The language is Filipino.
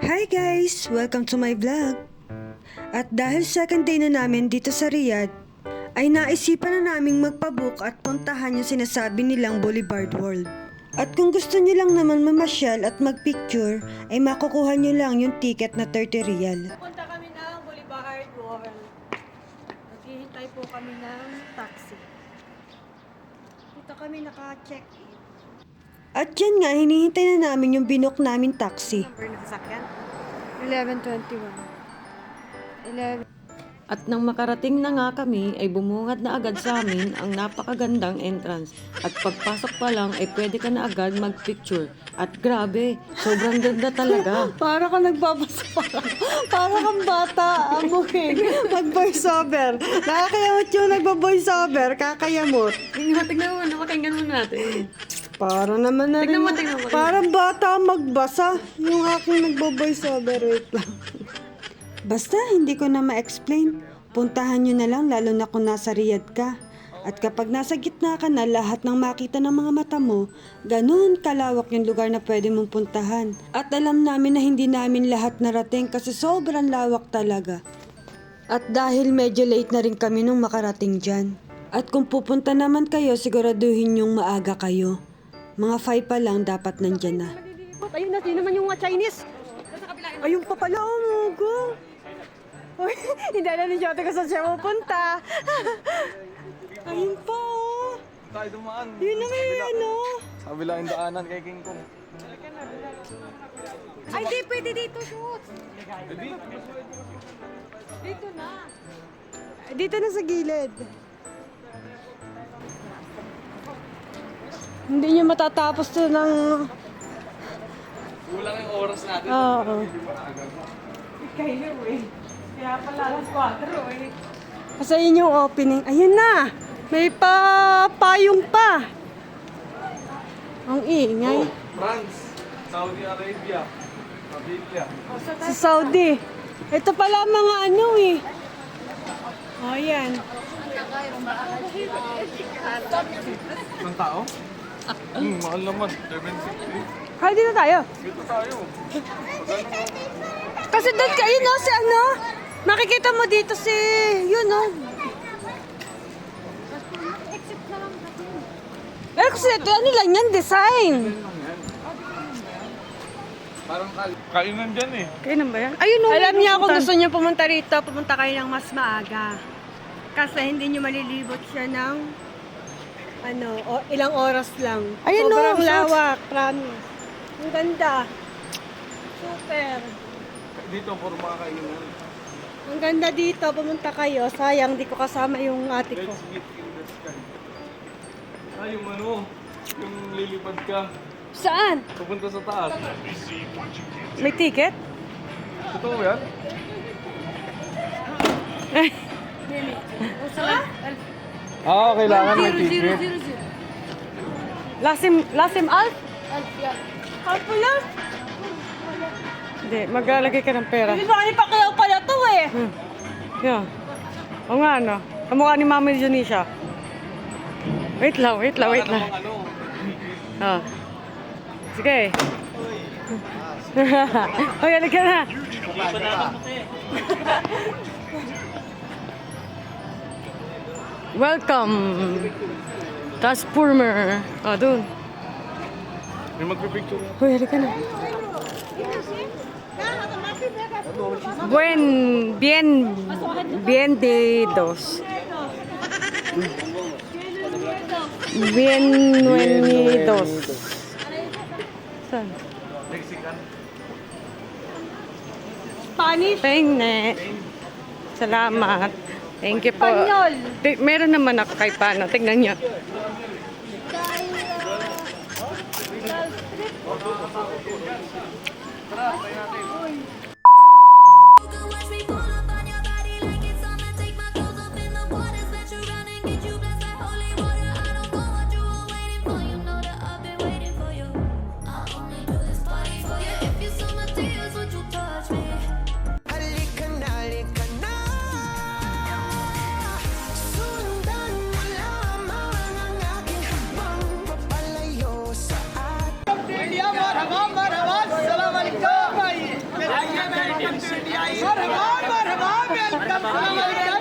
Hi guys! Welcome to my vlog. At dahil second day na namin dito sa Riyadh, ay naisipan na naming magpabook at puntahan yung sinasabi nilang Boulevard World. At kung gusto nyo lang naman mamasyal at magpicture, ay makukuha nyo lang yung ticket na 30 riyal. Punta kami ng Boulevard World. Naghihintay po kami ng taxi. Dito kami naka-check-in. At yan nga, hinihintay na namin yung binook namin taxi. Number na sasakyan? 1121. 11. At nang makarating na nga kami ay bumungad na agad sa amin ang napakagandang entrance. At pagpasok pa lang ay pwede ka na agad magpicture. At grabe, sobrang ganda talaga. Para ka nagbabasa para kang bata. Amuhin. Mag-voiceover. Nakakayamot yung nagba-voiceover. Kakayamot. Tingnan mo, napakinggan mo natin. Para naman na rin. Tignan mo. Parang bata magbasa. Yung aking nagbo-voiceover. Wait lang. Basta hindi ko na ma-explain. Puntahan nyo na lang lalo na kung nasa Riyadh ka. At kapag nasa gitna ka na, lahat ng makita ng mga mata mo, ganun kalawak yung lugar na pwede mong puntahan. At alam namin na hindi namin lahat narating kasi sobrang lawak talaga. At dahil medyo late na rin kami nung makarating dyan. At kung pupunta naman kayo, siguraduhin yung maaga kayo. Mga 5 pa lang dapat nandyan na. Ayun na, sino naman yung mga Chinese? Ayun pa pala, umugo. Uy, hindi alam ni Jote kung saan siya pupunta. Ayun pa, oh. Tayo dumaan. Yun na may ano. Sa bilang daanan kay King Kong. Ay, di, pwede dito shoot. Edi, Dito na. Dito na sa gilid. Hindi niyo matatapos to ng... kulang yung oras natin. Oo. Kayo eh. Kaya pala alas 4 eh. Kasi yun yung opening. Ayun na! May payong pa. Ang ingay. Oh, France, Saudi Arabia, Arabia. Sa Saudi. Ito pala mga ano eh. Oh, yan. Ang tao? Mahal naman. 760. Kaya dito tayo. Dito tayo. Kasi doon kayo no, si ano. Makikita mo dito si, yun no. Pero kasi ito, ano lang yan, design. Parang kainan dyan eh. Kainan ba yan? Ayun, alam niya kung gusto niyo pumunta rito, pumunta kayo ng mas maaga. Kasi hindi niyo malilibot siya ng ano, ilang oras lang. Ayun, Sobrang no, lawak, promise. Ang ganda. Super. Dito, puro mga kainan. Ang ganda dito, pumunta kayo. Sayang, di ko kasama yung ate ko. Let's meet in the sky. Ah, yung ano, yung lilipad ka. Saan? Pupunta sa taas. May ticket? Totoo ba yan? Kailangan may ticket. Lasim Alf? Alf lang? Hindi, maglalagay ka ng pera. Hindi ba ni Pacquiao pala to eh? Yeah. O nga ano, kamukha ni Mama Janisha. Wait lang. Ano? Ah. Sige. Hoy, halika na. Welcome. Transformer. Ah, dun. May magpipicture. Hoy, halika na. Bienvenidos. Bienvenidos. Saan? Mexican. Spanish? Penge. Salamat. Thank you po. Espanyol. Meron naman ako kay Pano. Tingnan niyo. Halika na. Sundan mo lamang ang aking habang papalayo sa atin. Marhaba, marhaba, salam alaikum. Marhaba, marhaba, welcome to our